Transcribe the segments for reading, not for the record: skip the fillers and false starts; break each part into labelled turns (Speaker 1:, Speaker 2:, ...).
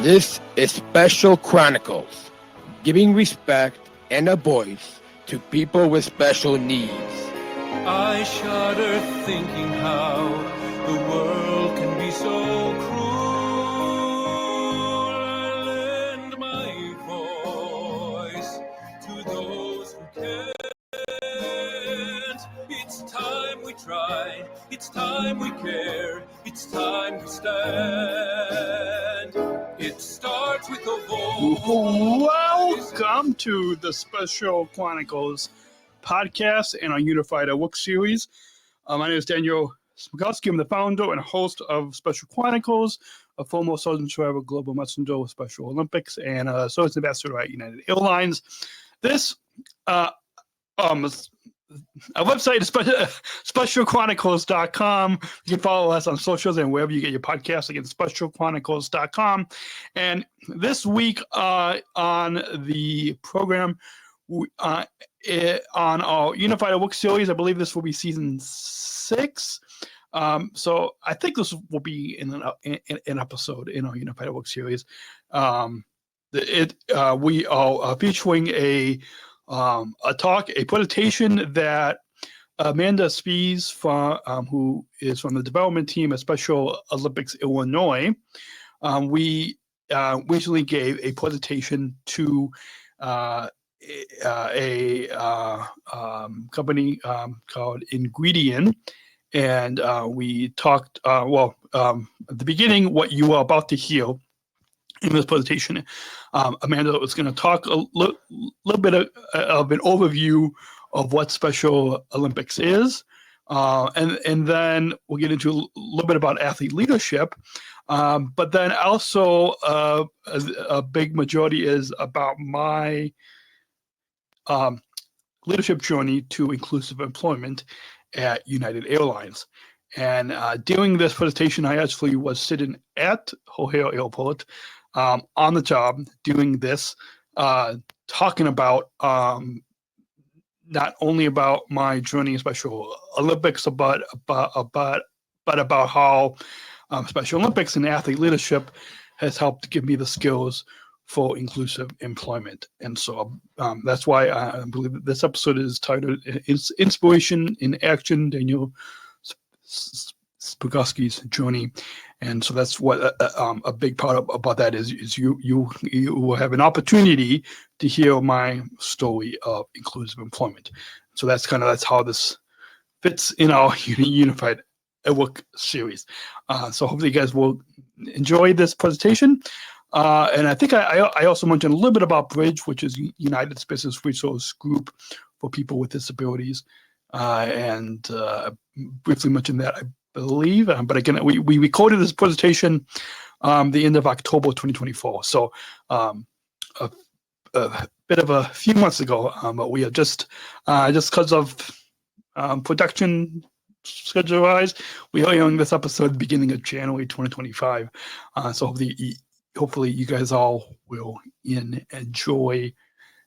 Speaker 1: This is Special Chronicles, giving respect and a voice to people with special needs.
Speaker 2: I shudder thinking how the world can be so cruel. I lend my voice to those who can't. It's time we tried, it's time we cared, it's time to stand. It starts with a voice.
Speaker 3: Welcome to the Special Chronicles podcast and our Unified Work series. My name is Daniel Smrokowski. I'm the founder and host of Special Chronicles, a former Sergeant Driver, Global Messenger with Special Olympics, and a Service Ambassador at United Airlines. This our website is specialchronicles.com. You can follow us on socials and wherever you get your podcasts, again, specialchronicles.com. And this week on the program, on our Unified Work series, I believe this will be season 6. So I think this will be in an episode in our Unified Work series. We are featuring a presentation that Amanda Spies, who is from the development team at Special Olympics Illinois, we recently gave a presentation to a company called Ingredion, and we talked, at the beginning, what you are about to hear in this presentation. Amanda was going to talk a little bit of an overview of what Special Olympics is, and then we'll get into a little bit about athlete leadership, but then also a big majority is about my leadership journey to inclusive employment at United Airlines. And during this presentation, I actually was sitting at O'Hare Airport on the job doing this, talking about not only about my journey in Special Olympics, but about how Special Olympics and athlete leadership has helped give me the skills for inclusive employment. And so that's why I believe that this episode is titled Inspiration in Action, Daniel Smrokowski's journey. And so that's what a big part about that is you will have an opportunity to hear my story of inclusive employment. So that's how this fits in our Unified Work series. So hopefully you guys will enjoy this presentation. And I think I also mentioned a little bit about Bridge, which is United's business resource group for people with disabilities. And briefly mentioned that, I believe, but again, we recorded this presentation the end of October 2024, so a bit of a few months ago, but we are just because of production schedule wise, we are airing this episode at the beginning of January 2025, so hopefully you guys all will enjoy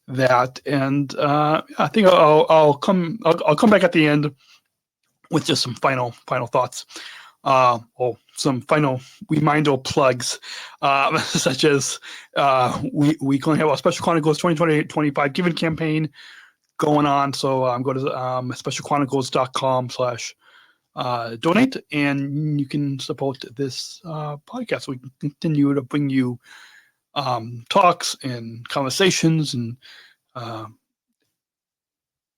Speaker 3: that. And I think I'll come back at the end with just some final thoughts, or some final reminder plugs, such as we going to have our Special Chronicles 2020-25 Giving campaign going on. So go to specialchronicles.com/donate, and you can support this podcast. We can continue to bring you talks and conversations and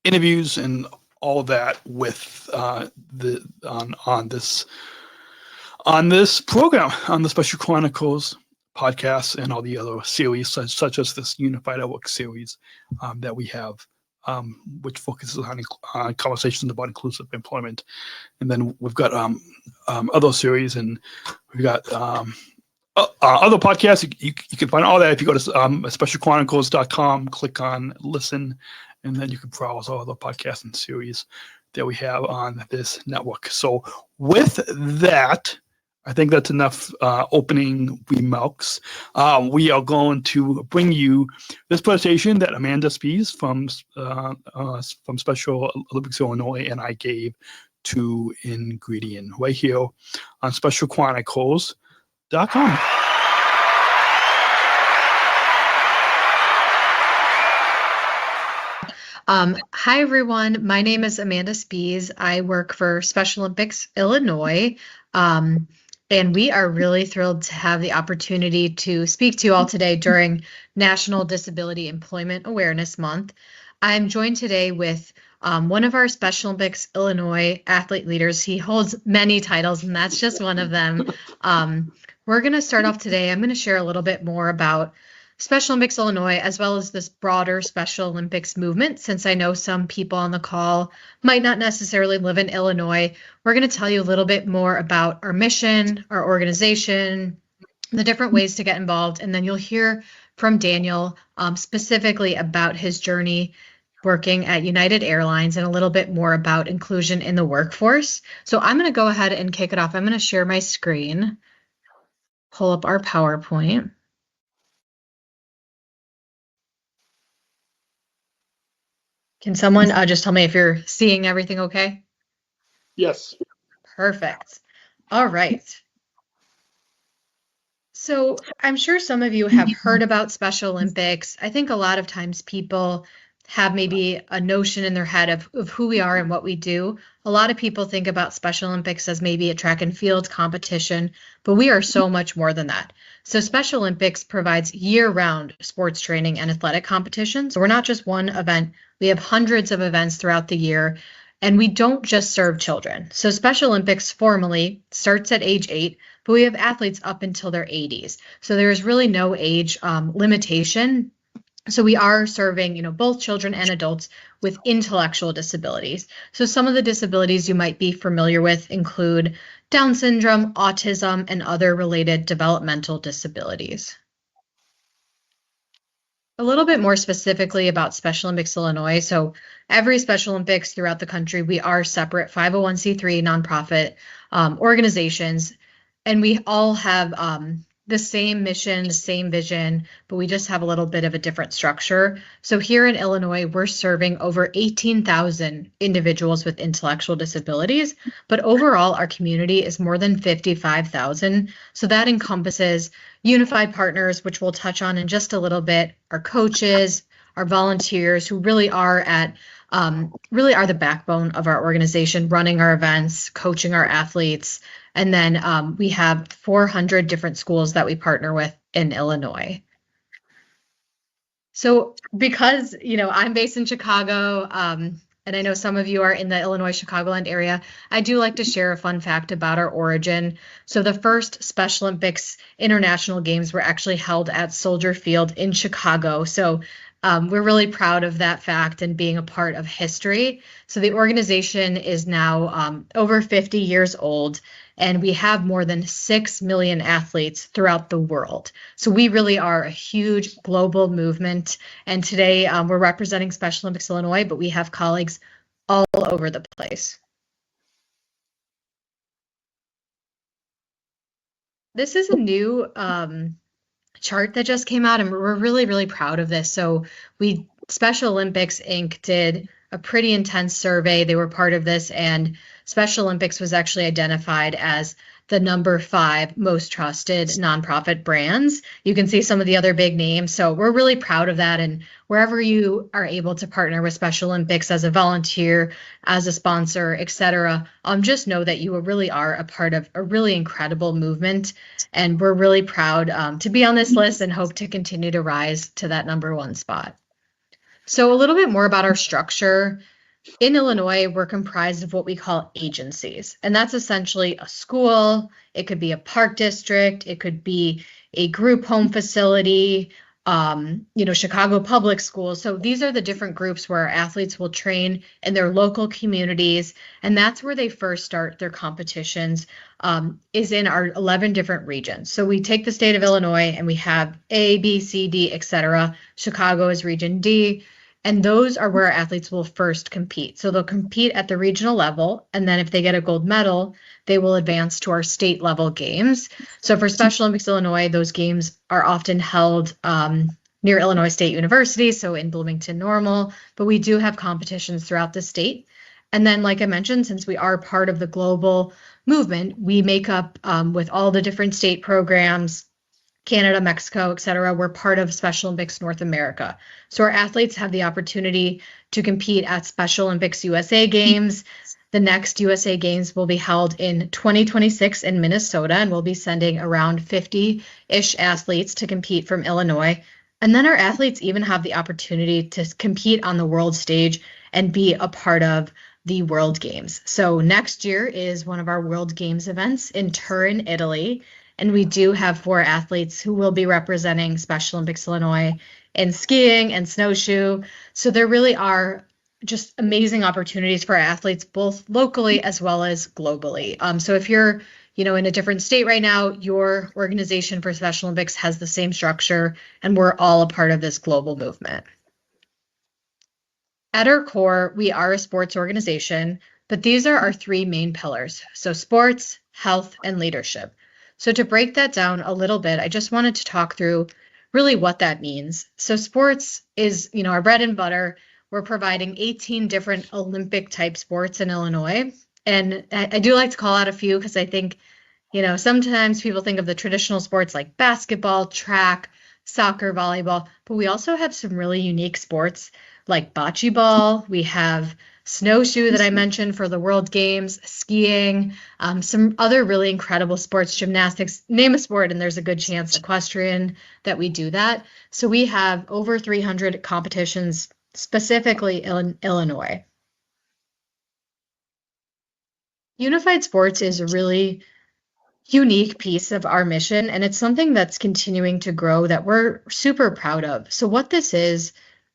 Speaker 3: interviews and all that with on this program, on the Special Chronicles podcast and all the other series such as this Unified Work series that we have, which focuses on conversations about inclusive employment. And then we've got other series, and we've got other podcasts. You can find all that if you go to specialchronicles.com, click on listen, and then you can browse all the podcasts and series that we have on this network. So with that, I think that's enough opening remarks. We are going to bring you this presentation that Amanda Spies from Special Olympics Illinois and I gave to Ingredion right here on specialchronicles.com.
Speaker 4: Hi, everyone. My name is Amanda Spies. I work for Special Olympics Illinois. And we are really thrilled to have the opportunity to speak to you all today during National Disability Employment Awareness Month. I'm joined today with one of our Special Olympics Illinois athlete leaders. He holds many titles, and that's just one of them. We're going to start off today. I'm going to share a little bit more about Special Olympics Illinois, as well as this broader Special Olympics movement, since I know some people on the call might not necessarily live in Illinois. We're going to tell you a little bit more about our mission, our organization, the different ways to get involved, and then you'll hear from Daniel specifically about his journey working at United Airlines and a little bit more about inclusion in the workforce. So I'm going to go ahead and kick it off. I'm going to share my screen, pull up our PowerPoint. Can someone just tell me if you're seeing everything okay?
Speaker 3: Yes.
Speaker 4: Perfect. All right. So I'm sure some of you have heard about Special Olympics. I think a lot of times people have maybe a notion in their head of who we are and what we do. A lot of people think about Special Olympics as maybe a track and field competition, but we are so much more than that. So Special Olympics provides year-round sports training and athletic competitions. So we're not just one event. We have hundreds of events throughout the year, and we don't just serve children. So Special Olympics formally starts at age 8, but we have athletes up until their 80s. So there is really no age limitation. So we are serving, both children and adults with intellectual disabilities. So some of the disabilities you might be familiar with include Down syndrome, autism, and other related developmental disabilities. A little bit more specifically about Special Olympics Illinois. So every Special Olympics throughout the country, we are separate 501c3 nonprofit organizations, and we all have the same mission, the same vision, but we just have a little bit of a different structure. So here in Illinois, we're serving over 18,000 individuals with intellectual disabilities, but overall our community is more than 55,000. So that encompasses Unified partners, which we'll touch on in just a little bit, our coaches, our volunteers, who really are the backbone of our organization, running our events, coaching our athletes. And then we have 400 different schools that we partner with in Illinois. So because, I'm based in Chicago, and I know some of you are in the Illinois Chicagoland area, I do like to share a fun fact about our origin. So the first Special Olympics International Games were actually held at Soldier Field in Chicago. So we're really proud of that fact and being a part of history. So the organization is now over 50 years old, and we have more than 6 million athletes throughout the world. So we really are a huge global movement. And today we're representing Special Olympics Illinois, but we have colleagues all over the place. This is a new chart that just came out, and we're really, really proud of this. So Special Olympics Inc. did a pretty intense survey. They were part of this, and Special Olympics was actually identified as the number 5 most trusted nonprofit brands. You can see some of the other big names. So we're really proud of that. And wherever you are able to partner with Special Olympics as a volunteer, as a sponsor, etc., just know that you really are a part of a really incredible movement. And we're really proud to be on this list and hope to continue to rise to that number 1 spot. So a little bit more about our structure. In Illinois, we're comprised of what we call agencies, and that's essentially a school. It could be a park district. It could be a group home facility, Chicago Public Schools. So these are the different groups where our athletes will train in their local communities, and that's where they first start their competitions, is in our 11 different regions. So we take the state of Illinois, and we have A, B, C, D, etc. Chicago is Region D. And those are where our athletes will first compete. So they'll compete at the regional level, and then if they get a gold medal, they will advance to our state level games. So for Special Olympics Illinois, those games are often held near Illinois State University, so in Bloomington Normal, but we do have competitions throughout the state. And then, like I mentioned, since we are part of the global movement, we make up with all the different state programs, Canada, Mexico, et cetera, were part of Special Olympics North America. So our athletes have the opportunity to compete at Special Olympics USA Games. The next USA Games will be held in 2026 in Minnesota, and we'll be sending around 50-ish athletes to compete from Illinois. And then our athletes even have the opportunity to compete on the world stage and be a part of the World Games. So next year is one of our World Games events in Turin, Italy. And we do have 4 athletes who will be representing Special Olympics Illinois in skiing and snowshoe. So there really are just amazing opportunities for our athletes, both locally as well as globally. So if you're, in a different state right now, your organization for Special Olympics has the same structure, and we're all a part of this global movement. At our core, we are a sports organization, but these are our 3 main pillars. So sports, health, and leadership. So to break that down a little bit, I just wanted to talk through really what that means. So sports is, our bread and butter. We're providing 18 different Olympic type sports in Illinois. And I do like to call out a few because I think, sometimes people think of the traditional sports like basketball, track, soccer, volleyball, but we also have some really unique sports like bocce ball. We have snowshoe that I mentioned for the World Games, skiing, some other really incredible sports, gymnastics, name a sport, and there's a good chance equestrian that we do that. So we have over 300 competitions specifically in Illinois. Unified Sports is a really unique piece of our mission, and it's something that's continuing to grow that we're super proud of. So what this is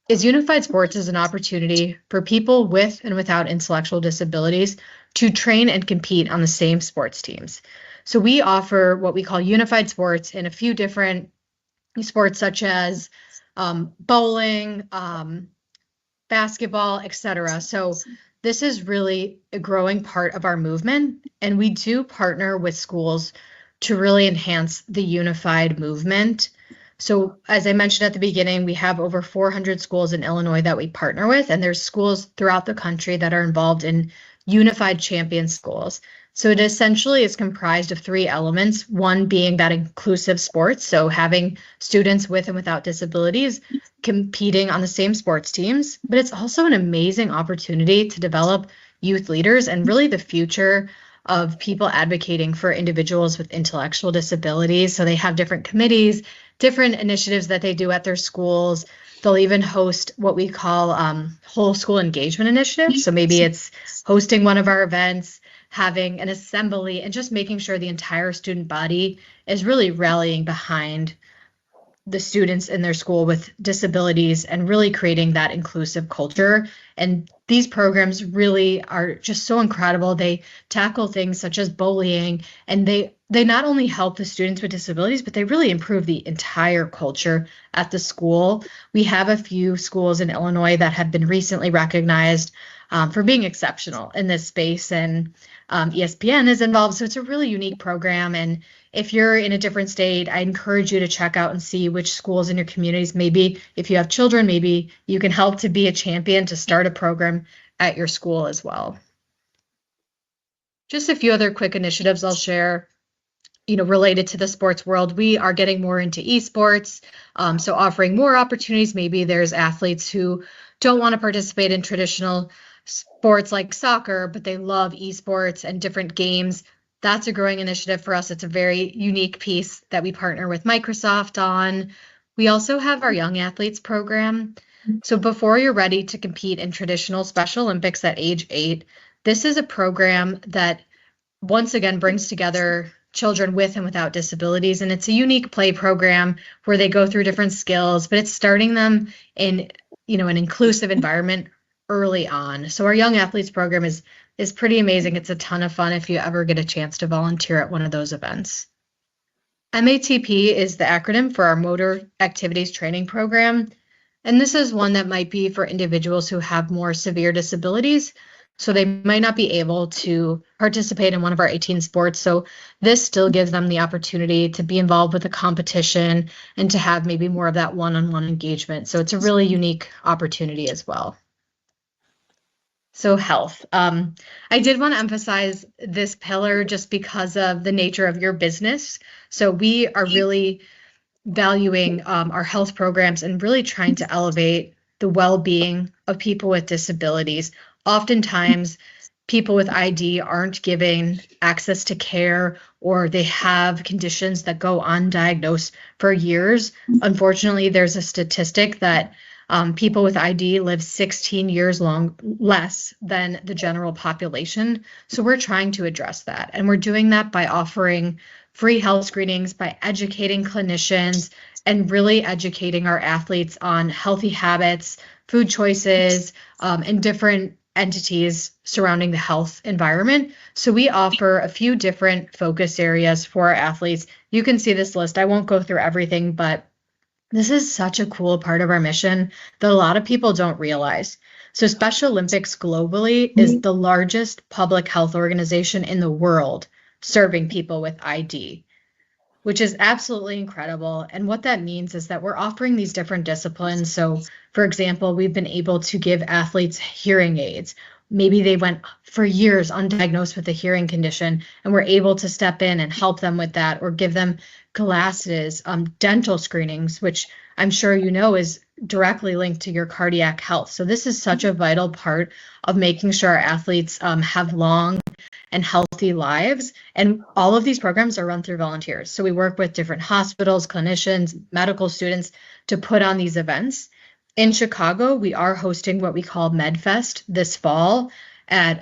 Speaker 4: Unified Sports is an opportunity for people with and without intellectual disabilities to train and compete on the same sports teams. So we offer what we call Unified Sports in a few different sports such as bowling, basketball, etc. So this is really a growing part of our movement, and we do partner with schools to really enhance the unified movement. So as I mentioned at the beginning, we have over 400 schools in Illinois that we partner with, and there's schools throughout the country that are involved in Unified Champion Schools. So it essentially is comprised of 3 elements, one being that inclusive sports, so having students with and without disabilities competing on the same sports teams, but it's also an amazing opportunity to develop youth leaders and really the future of people advocating for individuals with intellectual disabilities. So they have different committees, different initiatives that they do at their schools. They'll even host what we call whole school engagement initiatives. So maybe it's hosting one of our events, having an assembly, and just making sure the entire student body is really rallying behind the students in their school with disabilities and really creating that inclusive culture. And these programs really are just so incredible. They tackle things such as bullying, and they not only help the students with disabilities, but they really improve the entire culture at the school. We have a few schools in Illinois that have been recently recognized for being exceptional in this space, and ESPN is involved. So it's a really unique program. And if you're in a different state, I encourage you to check out and see which schools in your communities, maybe if you have children, maybe you can help to be a champion to start a program at your school as well. Just a few other quick initiatives I'll share, related to the sports world. We are getting more into esports, so offering more opportunities. Maybe there's athletes who don't want to participate in traditional sports like soccer, but they love esports and different games. That's a growing initiative for us. It's a very unique piece that we partner with Microsoft on. We also have our Young Athletes program. So before you're ready to compete in traditional Special Olympics at age 8, this is a program that once again brings together children with and without disabilities. And it's a unique play program where they go through different skills, but it's starting them in, an inclusive environment early on. So our Young Athletes program is pretty amazing. It's a ton of fun if you ever get a chance to volunteer at one of those events. MATP is the acronym for our Motor Activities Training Program. And this is one that might be for individuals who have more severe disabilities. So they might not be able to participate in one of our 18 sports. So this still gives them the opportunity to be involved with a competition and to have maybe more of that one-on-one engagement. So it's a really unique opportunity as well. So health. I did want to emphasize this pillar just because of the nature of your business. So we are really valuing our health programs and really trying to elevate the well-being of people with disabilities. Oftentimes, people with ID aren't given access to care, or they have conditions that go undiagnosed for years. Unfortunately, there's a statistic that people with ID live 16 years less than the general population. So we're trying to address that. And we're doing that by offering free health screenings, by educating clinicians, and really educating our athletes on healthy habits, food choices, and different entities surrounding the health environment. So we offer a few different focus areas for our athletes. You can see this list. I won't go through everything, but this is such a cool part of our mission that a lot of people don't realize. So Special Olympics globally is the largest public health organization in the world serving people with ID, which is absolutely incredible. And what that means is that we're offering these different disciplines. So, for example, we've been able to give athletes hearing aids. Maybe they went for years undiagnosed with a hearing condition, and we're able to step in and help them with that, or give them glasses, dental screenings, which I'm sure you know is directly linked to your cardiac health. So this is such a vital part of making sure our athletes have long and healthy lives. And all of these programs are run through volunteers. So we work with different hospitals, clinicians, medical students to put on these events. In Chicago, we are hosting what we call MedFest this fall at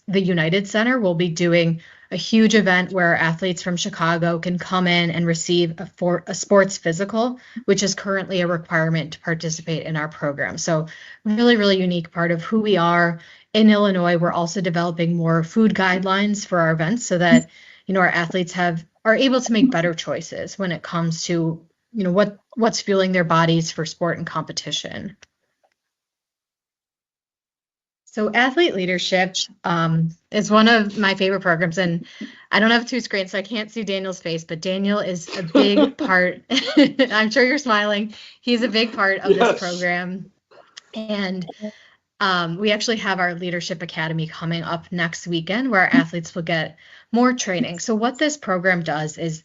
Speaker 4: the United Center. We'll be doing a huge event where athletes from Chicago can come in and receive a sports physical, which is currently a requirement to participate in our program. So really, really unique part of who we are. In Illinois, we're also developing more food guidelines for our events so that, our athletes are able to make better choices when it comes to, what's fueling their bodies for sport and competition. So athlete leadership is one of my favorite programs, and I don't have two screens, so I can't see Daniel's face, but Daniel is a big part. I'm sure you're smiling. He's a big part of this program. And we actually have our Leadership Academy coming up next weekend where our athletes will get more training. So what this program does is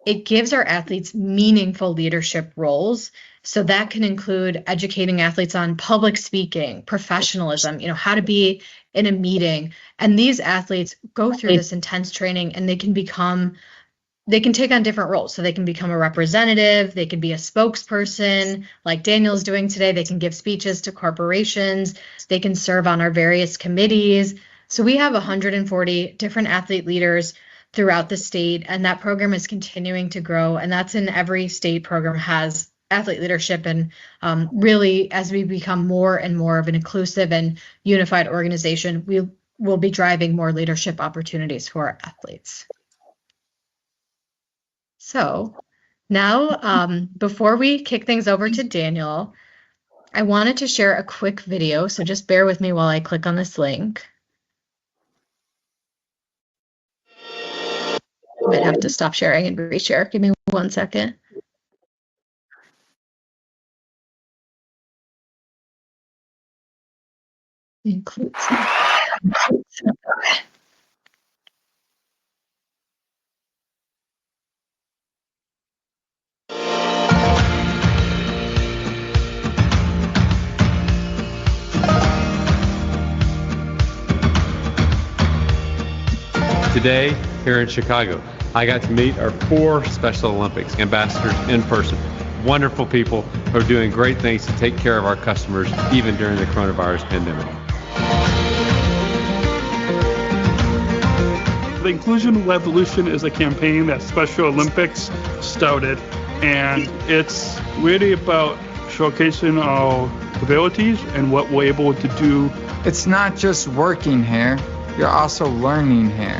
Speaker 4: it gives our athletes meaningful leadership roles. So that can include educating athletes on public speaking, professionalism, how to be in a meeting. And these athletes go through this intense training and they can take on different roles. So they can become a representative, they can be a spokesperson like Daniel's doing today, they can give speeches to corporations, they can serve on our various committees. So we have 140 different athlete leaders throughout the state, and that program is continuing to grow. And that's in every state program has athlete leadership. And really, as we become more and more of an inclusive and unified organization, we will be driving more leadership opportunities for our athletes. So now, before we kick things over to Daniel, I wanted to share a quick video. So just bear with me while I click on this link. I might have to stop sharing and reshare. Give me 1 second. Includes.
Speaker 5: Today, here in Chicago, I got to meet our 4 Special Olympics ambassadors in person. Wonderful people who are doing great things to take care of our customers, even during the coronavirus pandemic.
Speaker 3: The Inclusion Revolution is a campaign that Special Olympics started, and it's really about showcasing our abilities and what we're able to do.
Speaker 6: It's not just working here, you're also learning here.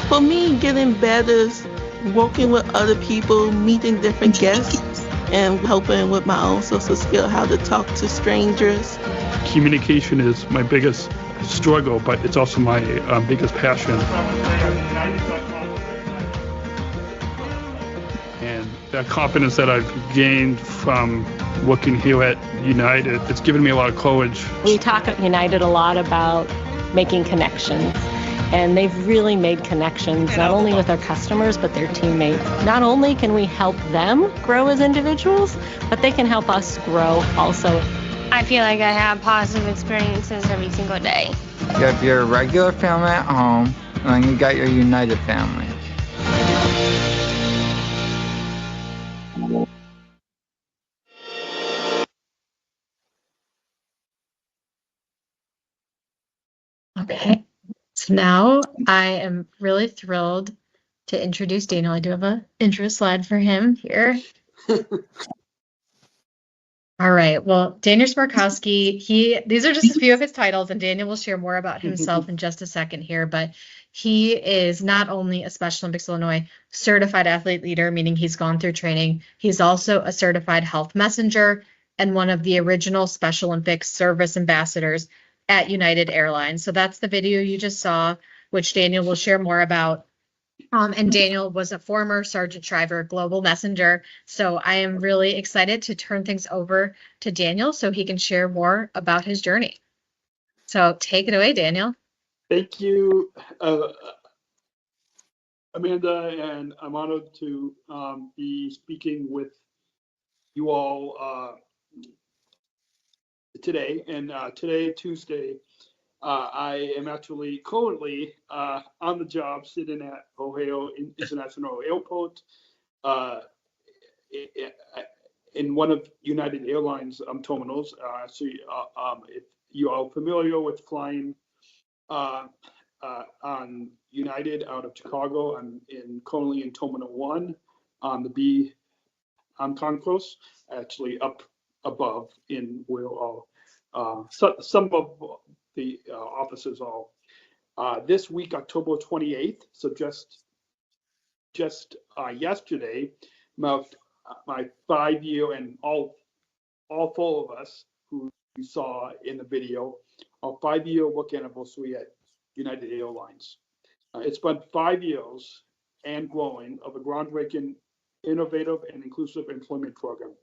Speaker 7: For me, getting better is working with other people, meeting different guests, and helping with my own social skill, how to talk to strangers.
Speaker 3: Communication is my biggest struggle, but it's also my biggest passion. And that confidence that I've gained from working here at United, it's given me a lot of courage.
Speaker 8: We talk at United a lot about making connections And they've really made connections, not only with our customers, but their teammates. Not only can we help them grow as individuals, but they can help us grow also.
Speaker 9: I feel like I have positive experiences every single day.
Speaker 6: You have your regular family at home, and then you got your United family.
Speaker 4: Okay, so now I am really thrilled to introduce Daniel. I do have an intro slide for him here. All right, well, Daniel Smrokowski, these are just a few of his titles, and Daniel will share more about himself in just a second here, but he is not only a Special Olympics Illinois certified athlete leader, meaning he's gone through training, he's also a certified health messenger and one of the original Special Olympics service ambassadors at United Airlines. So that's the video you just saw, which Daniel will share more about. And Daniel was a former Sergeant Shriver Global Messenger. So I am really excited to turn things over to Daniel so he can share more about his journey. So take it away, Daniel.
Speaker 10: Thank you, Amanda, and I'm honored to be speaking with you all today. And today, Tuesday, I am actually currently on the job sitting at Ohio International Airport in one of United Airlines terminals. If you are familiar with flying on United out of Chicago, I'm currently in Terminal 1 on the B concourse, actually up above in where some of the offices are. This week, October 28th, so just yesterday, marked my 5-year, and all 4 of us who you saw in the video, our 5-year work anniversary at United Airlines. It's been 5 years and growing of a groundbreaking, innovative, and inclusive employment program.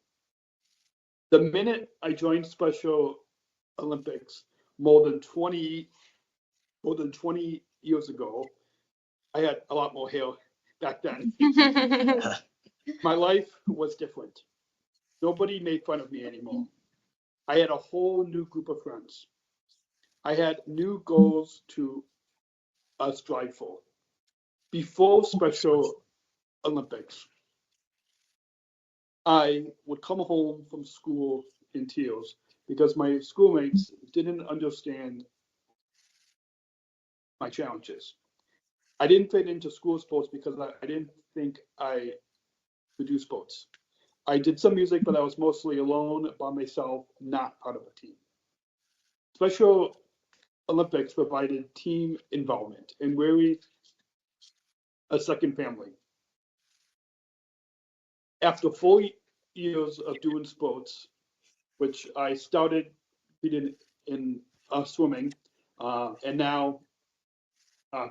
Speaker 10: The minute I joined Special Olympics more than 20 years ago, I had a lot more hair back then. My life was different. Nobody made fun of me anymore. I had a whole new group of friends. I had new goals to strive for. Before Special Olympics, I would come home from school in tears because my schoolmates didn't understand my challenges. I didn't fit into school sports because I didn't think I could do sports. I did some music, but I was mostly alone by myself, not part of a team. Special Olympics provided team involvement and really a second family. After 4 years of doing sports, which I started in swimming, and now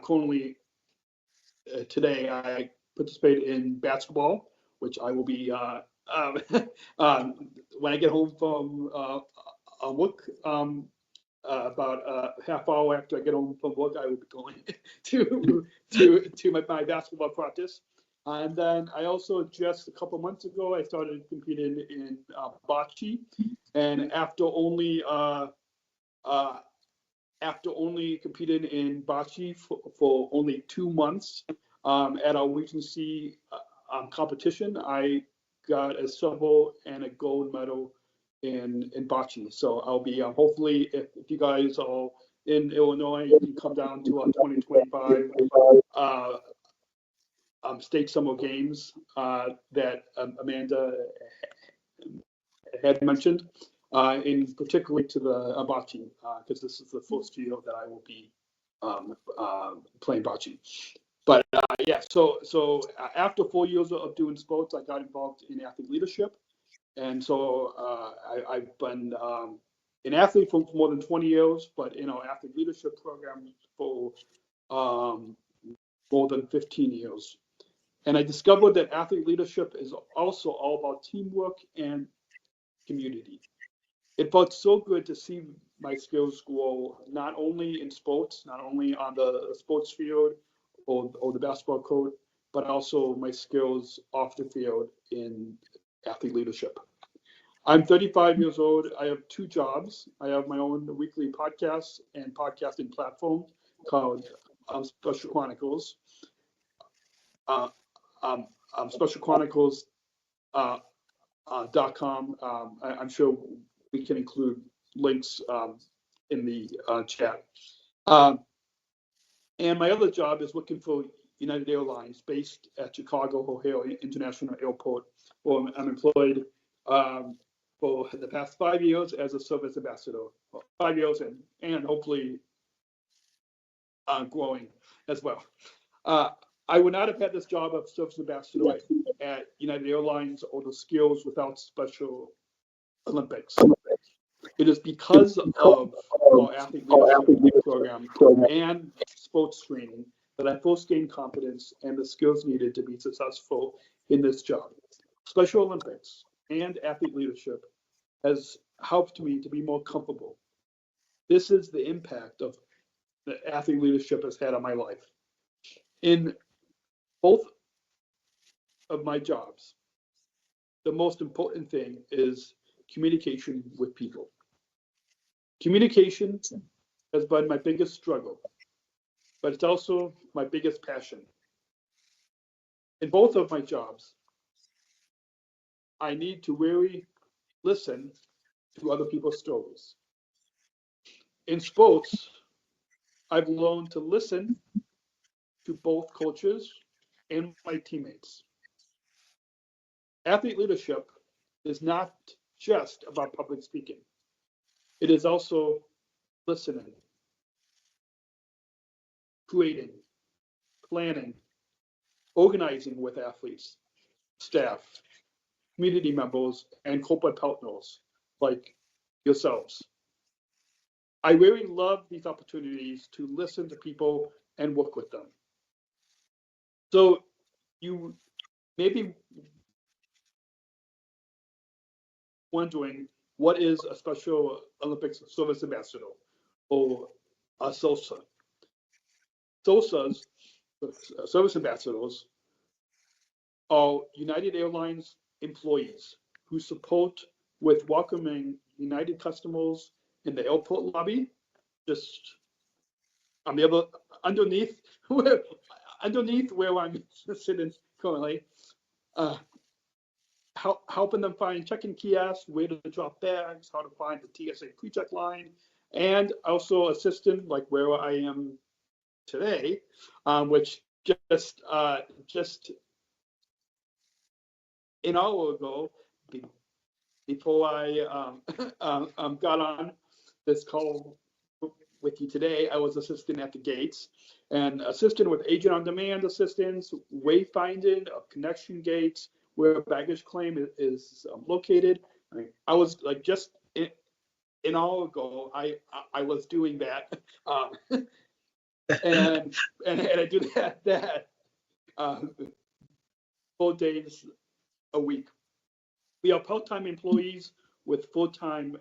Speaker 10: currently today I participate in basketball, which I will be when I get home from work. About a half hour after I get home from work, I will be going to my basketball practice. And then I also, just a couple months ago, I started competing in bocce. And after only competing in bocce for only 2 months at our Regency competition, I got a silver and a gold medal in bocce. So I'll be hopefully, if you guys are in Illinois, you can come down to our 2025 state summer games that Amanda had mentioned, in particularly to the bocce, because this is the first year that I will be playing bocce. But yeah, so after 4 years of doing sports, I got involved in athlete leadership. And so I've been an athlete for more than 20 years, but in our athlete leadership program for more than 15 years. And I discovered that athlete leadership is also all about teamwork and community. It felt so good to see my skills grow, not only in sports, not only on the sports field or the basketball court, but also my skills off the field in athlete leadership. I'm 35 years old. I have 2 jobs. I have my own weekly podcast and podcasting platform called Special Chronicles. Special Chronicles .com. I'm sure we can include links in the chat. And my other job is working for United Airlines, based at Chicago O'Hare International Airport, where I'm employed for the past 5 years as a service ambassador. 5 years and hopefully growing as well. I would not have had this job of service ambassador at United Airlines or the skills without Special Olympics. It is because of our athlete leadership program and sports training that I first gained confidence and the skills needed to be successful in this job. Special Olympics and athlete leadership has helped me to be more comfortable. This is the impact of the athlete leadership has had on my life. In both of my jobs, the most important thing is communication with people. Communication has been my biggest struggle, but it's also my biggest passion. In both of my jobs, I need to really listen to other people's stories. In sports, I've learned to listen to both coaches and my teammates. Athlete leadership is not just about public speaking. It is also listening, creating, planning, organizing with athletes, staff, community members, and corporate partners like yourselves. I really love these opportunities to listen to people and work with them. So you may be wondering, what is a Special Olympics Service Ambassador or a SOSA? SOSAs, service ambassadors, are United Airlines employees who support with welcoming United customers in the airport lobby, just on the other underneath where I'm sitting currently, helping them find check-in kiosks, where to drop bags, how to find the TSA pre-check line, and also assisting like where I am today, which just an hour ago, before I got on this call with you today, I was assisting at the gates and assisting with agent on demand assistance, wayfinding of connection gates where baggage claim is located. I was like just an hour ago, I was doing that, and I do that 4 days a week. We are part-time employees with full-time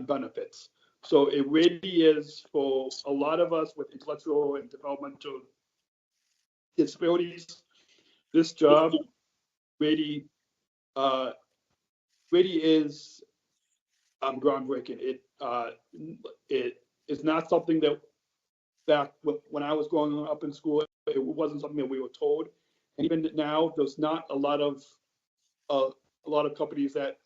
Speaker 10: benefits. So it really is for a lot of us with intellectual and developmental disabilities. This job really is groundbreaking. It is not something that back when I was growing up in school, it wasn't something that we were told. And even now, there's not a lot of companies that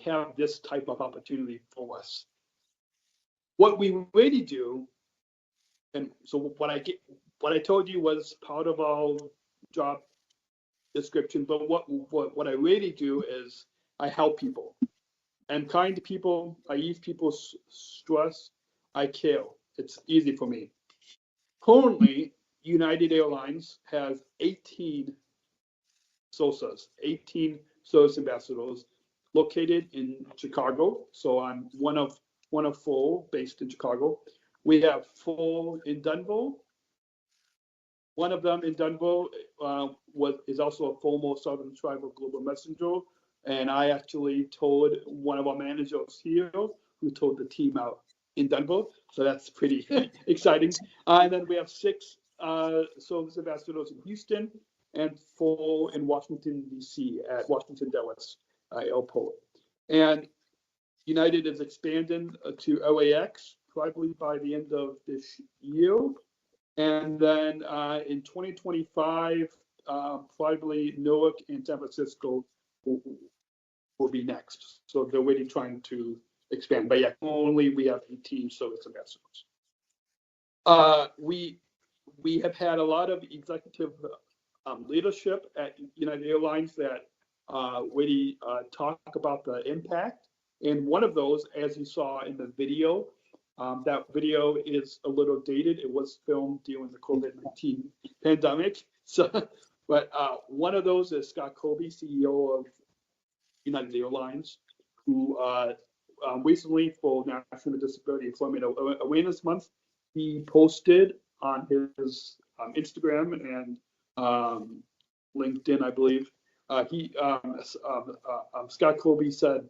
Speaker 10: have this type of opportunity for us. What we really do, and so what I told you was part of our job description, but what I really do is I help people. I'm kind to people, I ease people's stress, I care. It's easy for me. Currently, United Airlines has 18 SOSAs, 18 service ambassadors located in Chicago. So I'm one of 4 based in Chicago. We have 4 in Denver. One of them in Denver is also a former Southern Tribal Global Messenger And I actually told one of our managers here who told the team out in Denver. So that's pretty exciting. And then we have 6 service ambassadors in Houston and 4 in Washington, D.C. at Washington Dulles Airport. And United is expanding to LAX probably by the end of this year. And then in 2025, probably Newark and San Francisco will be next. So they're really trying to expand. But yeah, only we have 18 service ambassadors. We have had a lot of executive leadership at United Airlines that really talk about the impact. And one of those, as you saw in the video, that video is a little dated. It was filmed during the COVID-19 pandemic. So, but one of those is Scott Colby, CEO of United Airlines, who recently, for National Disability Employment Awareness Month, he posted on his Instagram and LinkedIn, I believe. Scott Colby said,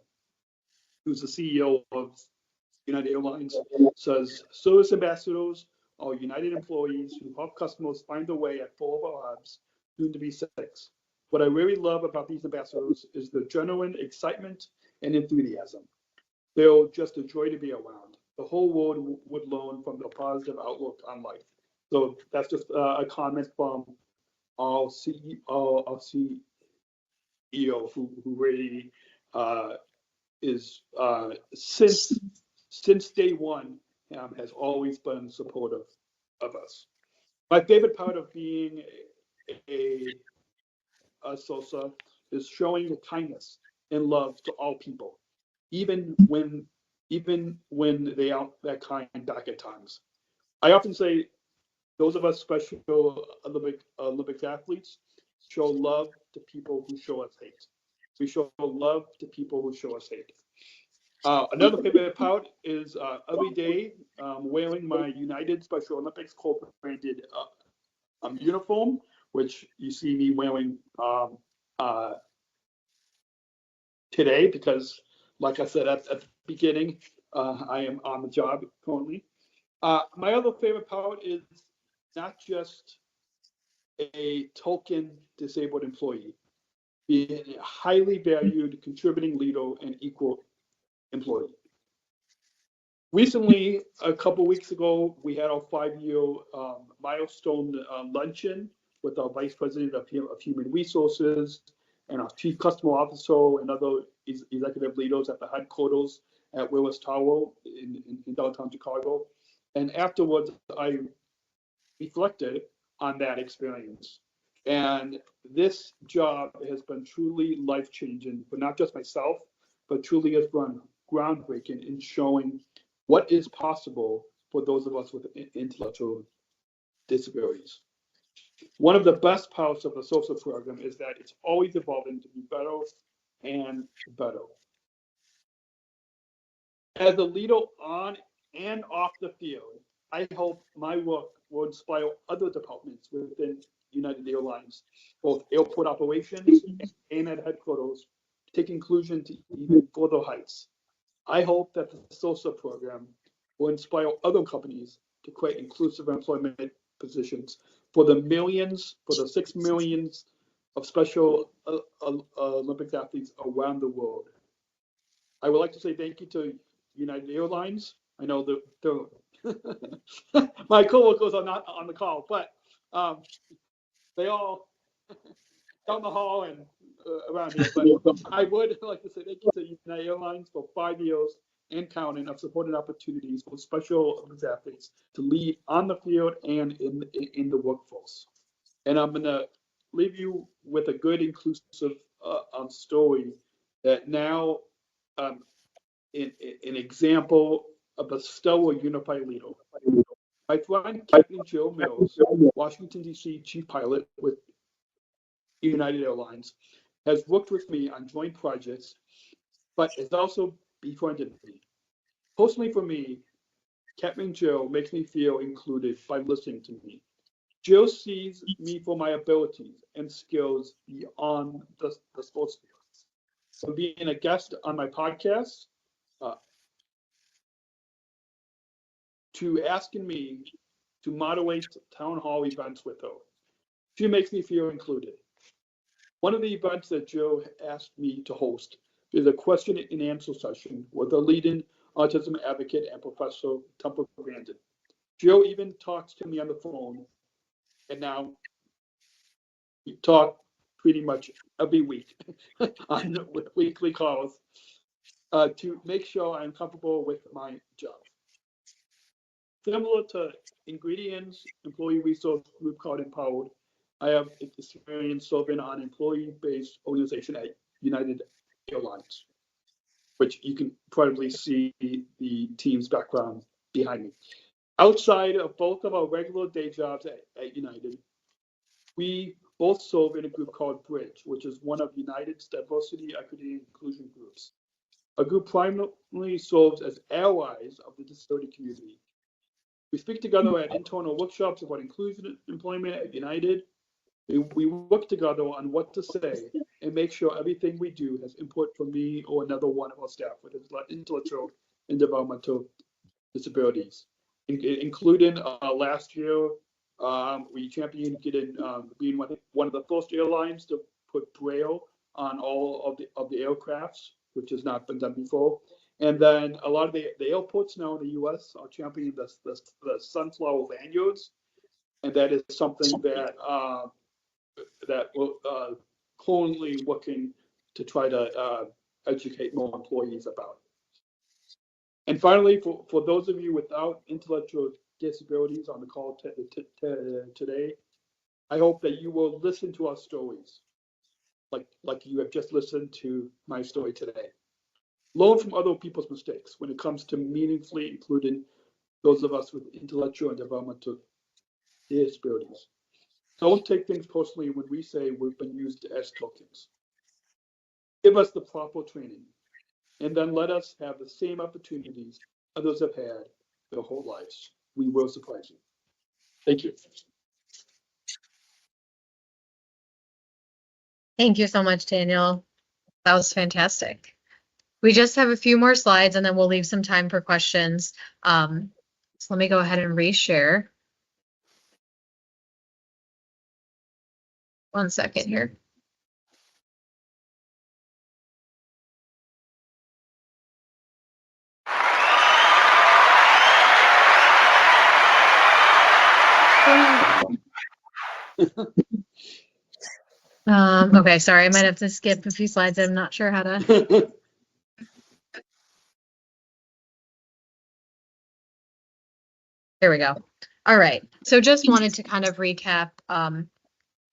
Speaker 10: who's the CEO of United Airlines, says, service ambassadors are United employees who help customers find a way at 4 of our hubs, soon to be 6. What I really love about these ambassadors is the genuine excitement and enthusiasm. They're just a joy to be around. The whole world would learn from their positive outlook on life. So that's just a comment from our CEO, who really is since day one has always been supportive of us. My favorite part of being a SOSA is showing the kindness and love to all people, even when they aren't that kind back at times. I often say those of us Special Olympics athletes show love to people who show us hate. We show love to people who show us hate. Another favorite part is every day wearing my United Special Olympics co-branded uniform, which you see me wearing today because, like I said at the beginning, I am on the job currently. My other favorite part is not just a token disabled employee, being a highly valued, contributing leader and equal employee. Recently, a couple weeks ago, we had our 5-year milestone luncheon with our Vice President of Human Resources and our Chief Customer Officer and other executive leaders at the headquarters at Willis Tower in downtown Chicago. And afterwards, I reflected on that experience. And this job has been truly life-changing for not just myself, but truly has been groundbreaking in showing what is possible for those of us with intellectual disabilities. One of the best parts of the social program is that it's always evolving to be better and better. As a leader on and off the field, I hope my work will inspire other departments within United Airlines, both airport operations and at headquarters, to take inclusion to even further heights. I hope that the SOSA program will inspire other companies to create inclusive employment positions for the 6 millions of Special Olympics athletes around the world. I would like to say thank you to United Airlines. I know my coworkers are not on the call, but they all down the hall and around here. But I would like to say thank you to United Airlines for 5 years and counting of supported opportunities for Special Olympics athletes to lead on the field and in the workforce. And I'm going to leave you with a good, inclusive story that now an example of a stellar unified leader. My friend Captain Joe Mills, Washington, D.C. chief pilot with United Airlines, has worked with me on joint projects, but has also befriended me. Personally for me, Captain Joe makes me feel included by listening to me. Joe sees me for my abilities and skills beyond the sports field. for being a guest on my podcast, to asking me to moderate town hall events with her. She makes me feel included. One of the events that Joe asked me to host is a question and answer session with a leading autism advocate and Professor Temple Grandin. Joe even talks to me on the phone, and now we talk pretty much every week on weekly calls to make sure I'm comfortable with my job. Similar to Ingredion's employee resource group called Empowered, I have experience serving on employee-based organization at United Airlines, which you can probably see the team's background behind me. Outside of both of our regular day jobs at United, we both serve in a group called Bridge, which is one of United's diversity, equity, and inclusion groups. A group primarily serves as allies of the disability community. We speak together at internal workshops about inclusion employment at United. We work together on what to say and make sure everything we do has input from me or another one of our staff with intellectual and developmental disabilities, including last year, we championed being one of the first airlines to put Braille on all of the aircrafts, which has not been done before. And then a lot of the airports now in the U.S. are championing the sunflower lanyards, and that is something that we're currently working to try to educate more employees about. And finally, for those of you without intellectual disabilities on the call today, I hope that you will listen to our stories, like you have just listened to my story today. Learn from other people's mistakes when it comes to meaningfully including those of us with intellectual and developmental disabilities. Don't take things personally when we say we've been used as tokens. Give us the proper training, and then let us have the same opportunities others have had their whole lives. We will surprise you. Thank you.
Speaker 4: Thank you so much, Daniel. That was fantastic. We just have a few more slides and then we'll leave some time for questions. So let me go ahead and reshare. One second here. Okay, sorry, I might have to skip a few slides. I'm not sure how to. There we go. All right, so just wanted to kind of recap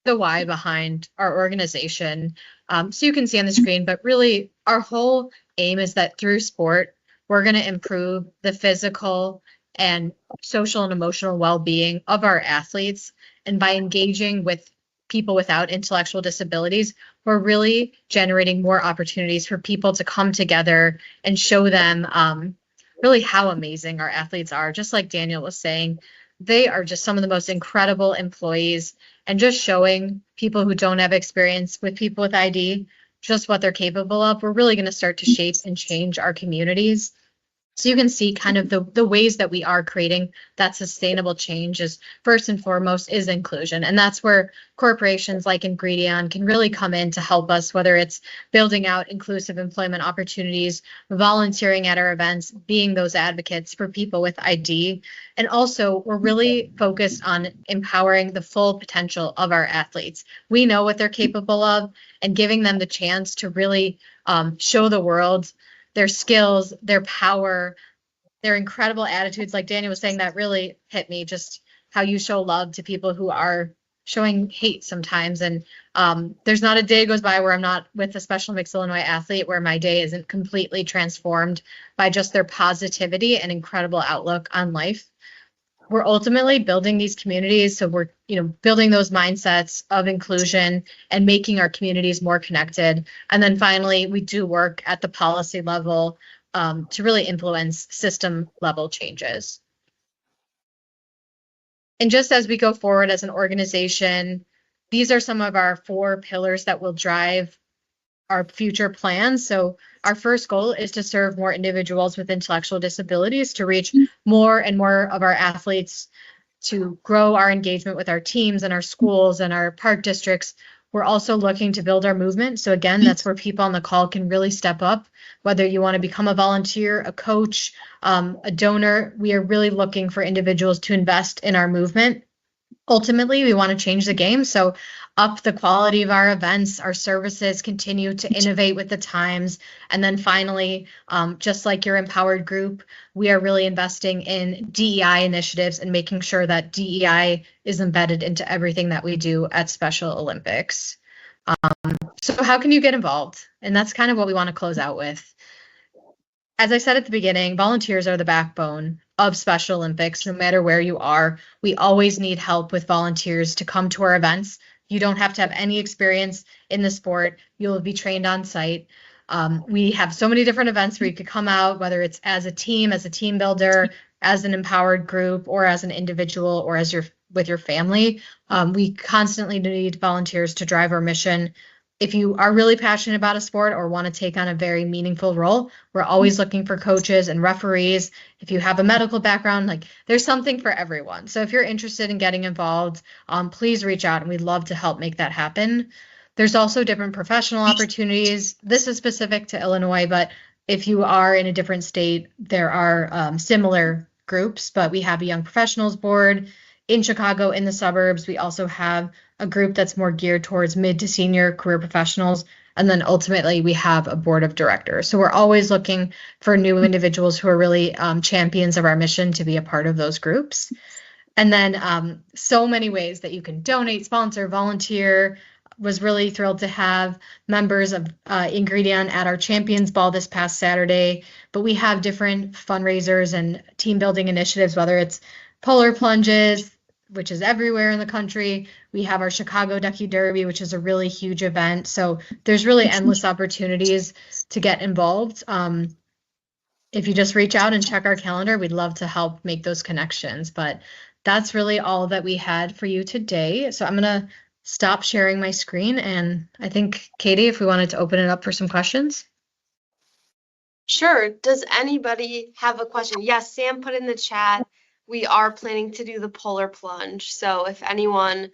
Speaker 4: the why behind our organization. So you can see on the screen, but really our whole aim is that through sport, we're going to improve the physical and social and emotional well-being of our athletes. And by engaging with people without intellectual disabilities, we're really generating more opportunities for people to come together and show them really how amazing our athletes are. Just like Daniel was saying, they are just some of the most incredible employees, and just showing people who don't have experience with people with ID just what they're capable of, we're really going to start to shape and change our communities. So you can see kind of the ways that we are creating that sustainable change is first and foremost is inclusion. And that's where corporations like Ingredion can really come in to help us, whether it's building out inclusive employment opportunities, volunteering at our events, being those advocates for people with ID. And also we're really focused on empowering the full potential of our athletes. We know what they're capable of, and giving them the chance to really show the world their skills, their power, their incredible attitudes. Like Daniel was saying, that really hit me, just how you show love to people who are showing hate sometimes. And there's not a day goes by where I'm not with a Special Olympics Illinois athlete where my day isn't completely transformed by just their positivity and incredible outlook on life. We're ultimately building these communities. So we're, building those mindsets of inclusion and making our communities more connected. And then finally, we do work at the policy level to really influence system level changes. And just as we go forward as an organization, these are some of our 4 pillars that will drive our future plans. So our first goal is to serve more individuals with intellectual disabilities, to reach more and more of our athletes, to grow our engagement with our teams and our schools and our park districts. We're also looking to build our movement. So again, that's where people on the call can really step up, whether you want to become a volunteer, a coach, a donor. We are really looking for individuals to invest in our movement. Ultimately, we want to change the game. So up the quality of our events, our services, continue to innovate with the times. And then finally, just like your empowered group, we are really investing in DEI initiatives and making sure that DEI is embedded into everything that we do at Special Olympics. So how can you get involved? And that's kind of what we want to close out with. As I said at the beginning, volunteers are the backbone of Special Olympics, no matter where you are. We always need help with volunteers to come to our events. You don't have to have any experience in the sport. You'll be trained on site. We have so many different events where you could come out, whether it's as a team builder, as an empowered group, or as an individual, or as with your family. We constantly need volunteers to drive our mission. If you are really passionate about a sport or want to take on a very meaningful role, we're always looking for coaches and referees. If you have a medical background, like there's something for everyone. So if you're interested in getting involved, please reach out and we'd love to help make that happen. There's also different professional opportunities. This is specific to Illinois, but if you are in a different state, there are similar groups, but we have a young professionals board in Chicago, in the suburbs. We also have a group that's more geared towards mid to senior career professionals. And then ultimately we have a board of directors. So we're always looking for new individuals who are really champions of our mission to be a part of those groups. And then so many ways that you can donate, sponsor, volunteer. Was really thrilled to have members of Ingredion at our Champions Ball this past Saturday. But we have different fundraisers and team building initiatives, whether it's polar plunges, which is everywhere in the country. We have our Chicago Ducky Derby, which is a really huge event. So there's really endless opportunities to get involved. If you just reach out and check our calendar, we'd love to help make those connections. But that's really all that we had for you today. So I'm going to stop sharing my screen. And I think, Katie, if we wanted to open it up for some questions.
Speaker 9: Sure. Does anybody have a question? Yes, Sam put in the chat. We are planning to do the polar plunge. So if anyone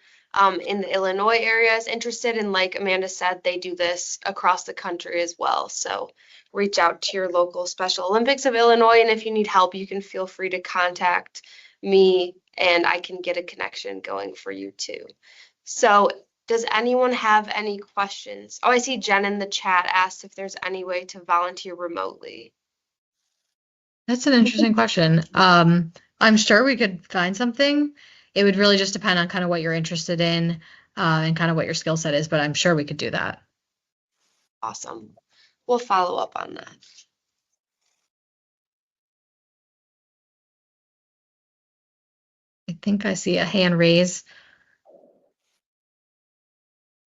Speaker 9: in the Illinois area is interested, and like Amanda said, they do this across the country as well. So reach out to your local Special Olympics of Illinois. And if you need help, you can feel free to contact me and I can get a connection going for you too. So does anyone have any questions? Oh, I see Jen in the chat asked if there's any way to volunteer remotely.
Speaker 4: That's an interesting question. I'm sure we could find something. It would really just depend on kind of what you're interested in and kind of what your skill set is, but I'm sure we could do that.
Speaker 9: Awesome. We'll follow up on that.
Speaker 4: I think I see a hand raise.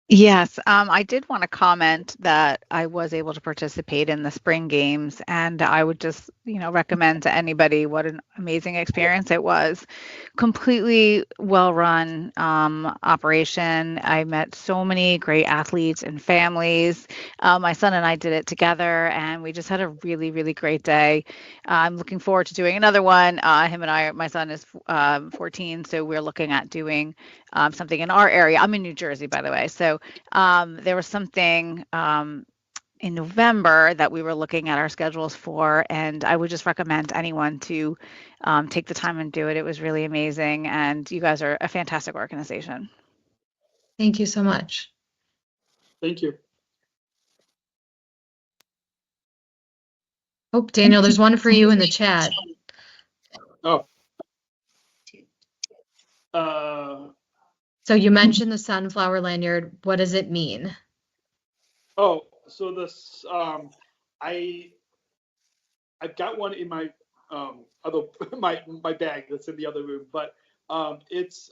Speaker 11: Yes, I did want to comment that I was able to participate in the spring games, and I would just, recommend to anybody what an amazing experience it was. Completely well-run operation. I met so many great athletes and families. My son and I did it together, and we just had a really, really great day. I'm looking forward to doing another one. My son is 14, so we're looking at doing something in our area. I'm in New Jersey, by the way. So there was something in November that we were looking at our schedules for, and I would just recommend anyone to take the time and do it. It was really amazing, and you guys are a fantastic organization.
Speaker 4: Thank you so much.
Speaker 10: Thank you.
Speaker 4: Oh, Daniel, there's one for you in the chat.
Speaker 10: Oh.
Speaker 4: So you mentioned the sunflower lanyard. What does it mean?
Speaker 10: Oh, so this I've got one in my my bag that's in the other room, but it's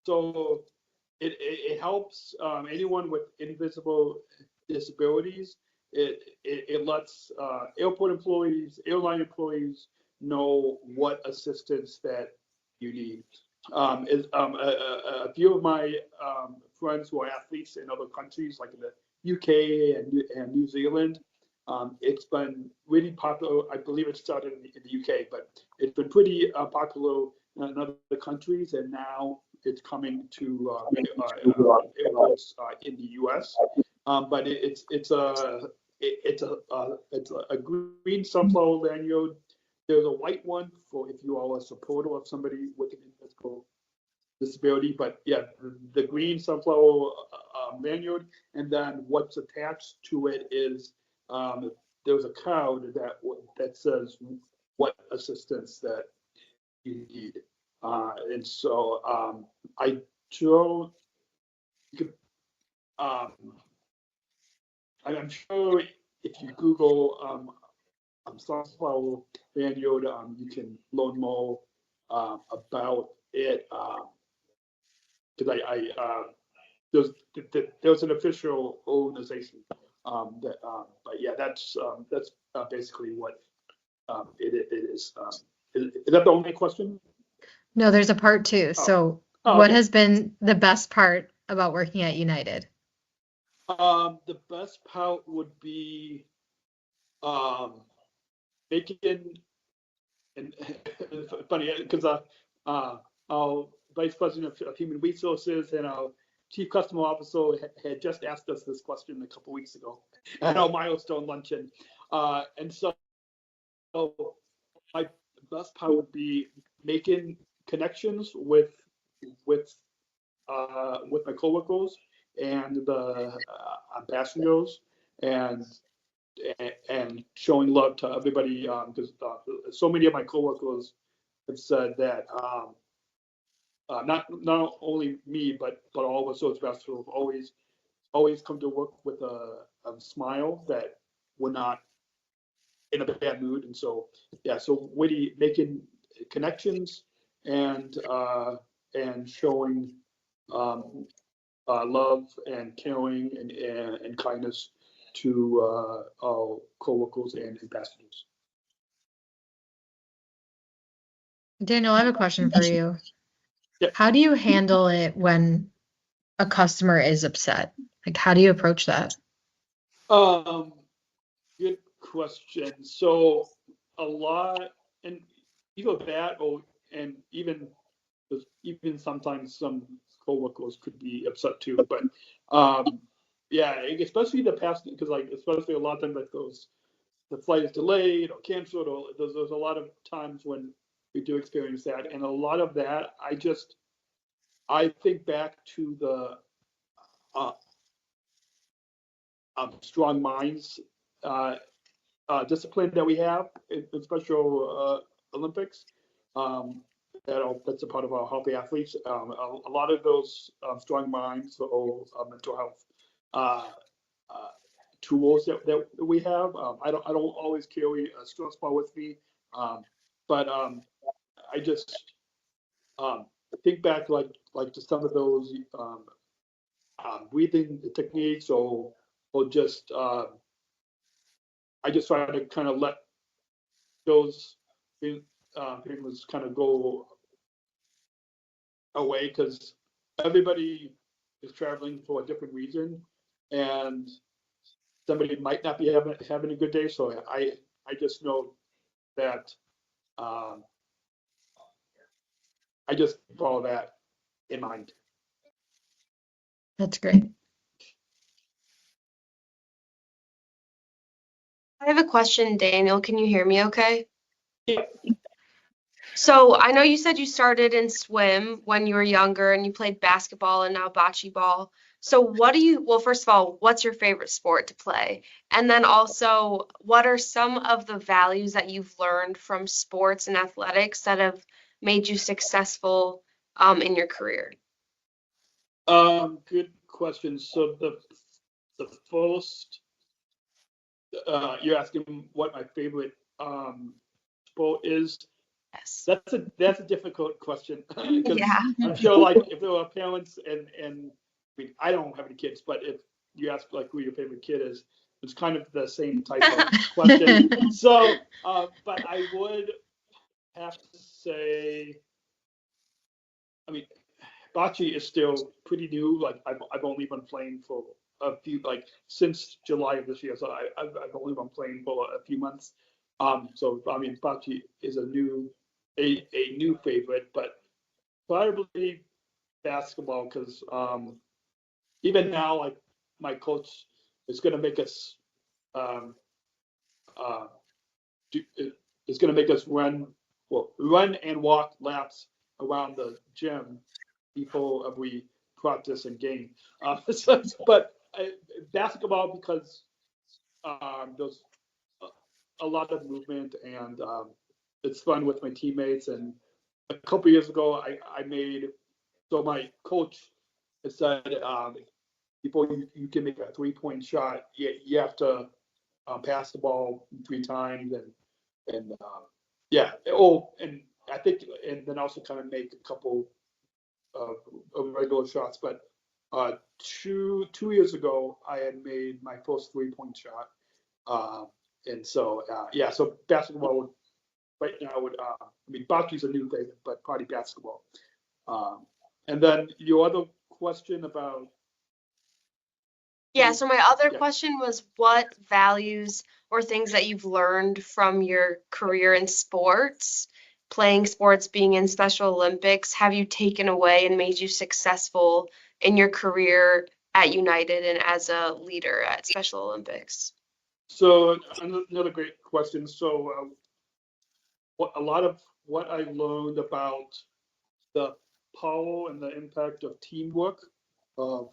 Speaker 10: so it helps anyone with invisible disabilities. It lets airport employees, airline employees know what assistance that you need. A few of my friends who are athletes in other countries, like in the UK and New Zealand. It's been really popular. I believe it started in the UK, but it's been pretty popular in other countries, and now it's coming to airports in the US. But it's a green sunflower lanyard. There's a white one for if you are a supporter of somebody with an invisible disability. But yeah, the green sunflower lanyard, and then what's attached to it is there's a card that says what assistance that you need, and so I don't. I'm sure if you Google sunflower lanyard, you can learn more about it. Because there's an official organization but yeah, that's basically what it is. Is that the only question?
Speaker 4: No, there's a part two. So what has been the best part about working at United?
Speaker 10: The best part would be making, and funny because our vice president of human resources and our chief customer officer had just asked us this question a couple weeks ago at our milestone luncheon, and so my best part would be making connections with my coworkers and the passengers, and showing love to everybody, because so many of my coworkers have said that not only me but all of us those vessels always come to work with a smile, that we're not in a bad mood. And so yeah, so Witty making connections and showing love and caring and kindness to our coworkers and passengers.
Speaker 4: Daniel, I have a question for you.
Speaker 10: Yeah.
Speaker 4: How do you handle it when a customer is upset? Like, how do you approach that?
Speaker 10: Good question. So a lot, and either that and even sometimes some coworkers could be upset too. But yeah, especially the past, because like especially a lot of times like the flight is delayed or canceled, or there's a lot of times when we do experience that, and a lot of that I think back to the strong minds discipline that we have in Special Olympics. That's a part of our healthy athletes. A lot of those strong minds or mental health tools that we have. I don't always carry a stress ball with me, but I just think back like to some of those breathing techniques, or just I just try to kind of let those things kind of go away, because everybody is traveling for a different reason, and somebody might not be having a good day. So I just know that I just follow that in mind.
Speaker 4: That's great.
Speaker 9: I have a question, Daniel. Can you hear me okay?
Speaker 10: Yeah.
Speaker 9: So I know you said you started in swim when you were younger and you played basketball and now bocce ball. So well, first of all, what's your favorite sport to play? And then also, what are some of the values that you've learned from sports and athletics that have made you successful in your career?
Speaker 10: Good question. So the first, you're asking what my favorite sport is.
Speaker 9: Yes.
Speaker 10: That's a difficult question, because
Speaker 9: Yeah.
Speaker 10: I'm sure like if there are parents and I mean I don't have any kids, but if you ask like who your favorite kid is, it's kind of the same type of question. So, but I would have to say, I mean, bocce is still pretty new. Like I've only been playing for a few, like since July of this year. So I've only been playing for a few months. So I mean, bocce is a new favorite, but probably basketball because even now, like my coach is going to make us is going to make us run and walk laps around the gym before we practice and game. But basketball because there's a lot of movement and it's fun with my teammates. And a couple years ago, I made so my coach said before you can make a 3-point shot, you have to pass the ball 3 times and yeah. Oh, and I think and then also kind of make a couple of regular shots. But 2 years ago, I had made my first 3-point shot, and so yeah. So basketball would right now would I mean bocce's a new thing, but probably basketball. And then your other question about.
Speaker 9: Yeah, so my other question was what values or things that you've learned from your career in sports, playing sports, being in Special Olympics, have you taken away and made you successful in your career at United and as a leader at Special Olympics?
Speaker 10: So another great question. So a lot of what I learned about the power and the impact of teamwork, of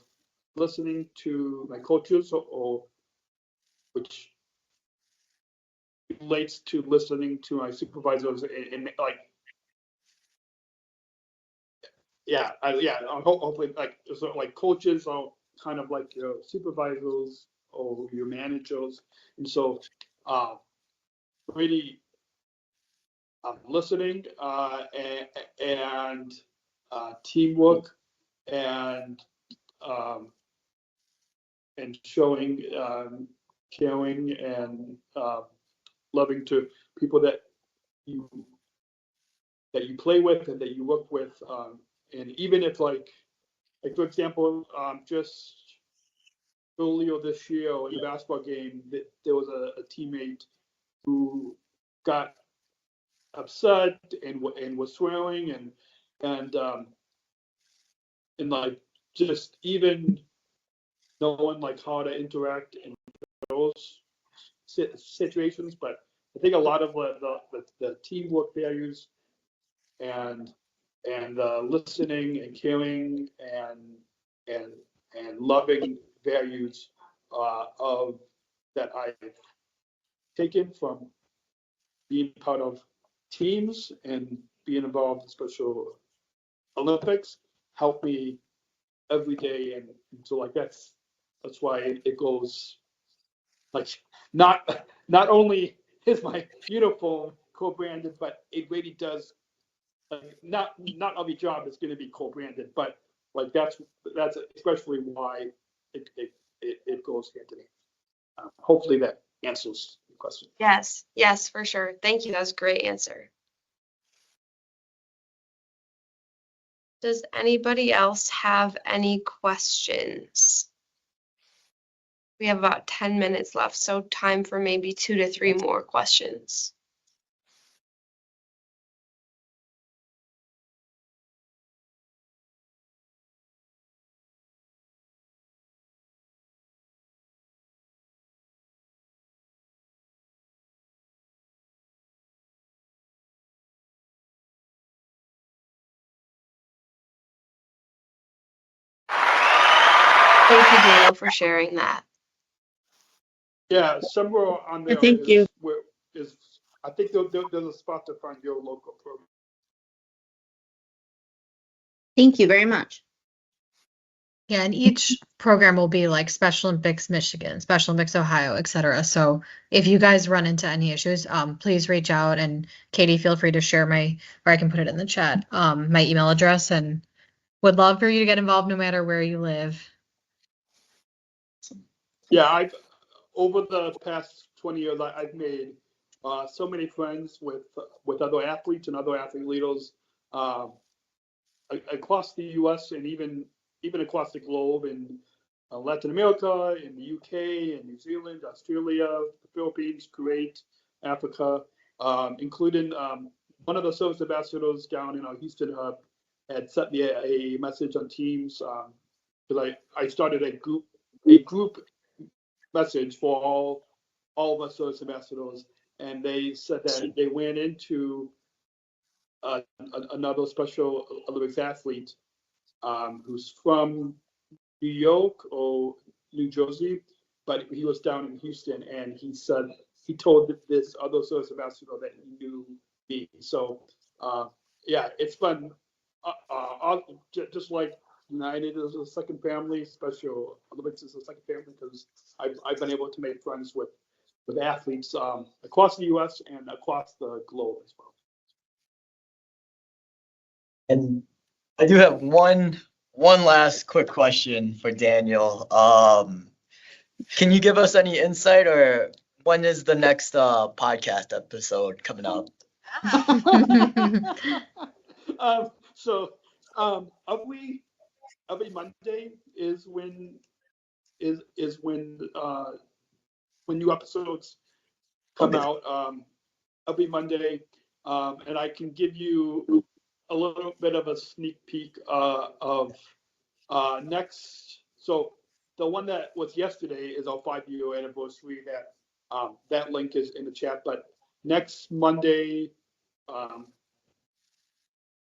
Speaker 10: listening to my coaches, or which relates to listening to my supervisors and like hopefully like so like coaches are kind of like your supervisors or your managers, and so really listening and teamwork and showing caring and loving to people that you play with and that you work with, and even if like for example, just earlier this year in the basketball game, there was a teammate who got upset and was swearing and like just even knowing like how to interact in those situations. But I think a lot of the teamwork values and listening and caring and loving values of that I've taken from being part of teams and being involved in Special Olympics help me every day, and so like that's why it goes like not only is my uniform co-branded, but it really does like not every job is going to be co-branded, but like that's especially why it goes hand in hand. Hopefully that answers the question.
Speaker 9: Yes, for sure. Thank you. That was a great answer. Does anybody else have any questions? We have about 10 minutes left, so time for maybe 2 to 3 more questions. Thank you, Daniel, for sharing that.
Speaker 10: Yeah, somewhere on there
Speaker 7: Thank you.
Speaker 10: is I think there's a spot to find your local program.
Speaker 12: Thank you very much.
Speaker 4: Yeah, and each program will be like Special Olympics Michigan, Special Olympics Ohio, etc. So if you guys run into any issues, please reach out. And Katie, feel free to share or I can put it in the chat, my email address, and would love for you to get involved no matter where you live.
Speaker 10: Yeah, over the past 20 years, I've made so many friends with other athletes and other athlete leaders across the U.S. and even across the globe. And Latin America, in the UK, in New Zealand, Australia, the Philippines, Kuwait, Africa, including one of the service ambassadors down in our Houston hub had sent me a message on Teams because I started a group message for all of our service ambassadors, and they said that they went into another Special Olympics athlete who's from New York or New Jersey, but he was down in Houston, and he said he told this other service ambassador that he knew me. So yeah, it's fun. Just like United is a second family, Special Olympics is a second family because I've been able to make friends with athletes across the U.S. and across the globe as well.
Speaker 13: And I do have one last quick question for Daniel. Can you give us any insight, or when is the next podcast episode coming out?
Speaker 10: Every Monday is when new episodes come out. Every Monday, and I can give you a little bit of a sneak peek of next. So the one that was yesterday is our 5-year anniversary. That link is in the chat. But next Monday,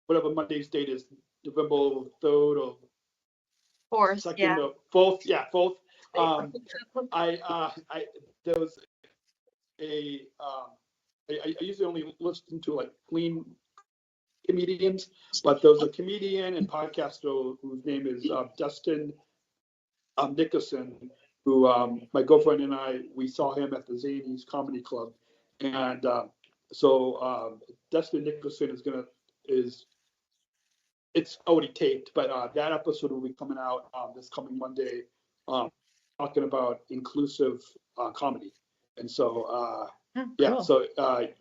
Speaker 10: whatever Monday's date is, November 3rd or
Speaker 9: 4th,
Speaker 10: 2nd
Speaker 9: yeah.
Speaker 10: or 4th. Yeah, 4th. There was I usually only listen to like clean comedians, but there's a comedian and podcaster whose name is Dustin Nickerson, who my girlfriend and we saw him at the Zanies Comedy Club, and so Dustin Nickerson it's already taped, but that episode will be coming out this coming Monday, talking about inclusive comedy, and so yeah, cool. So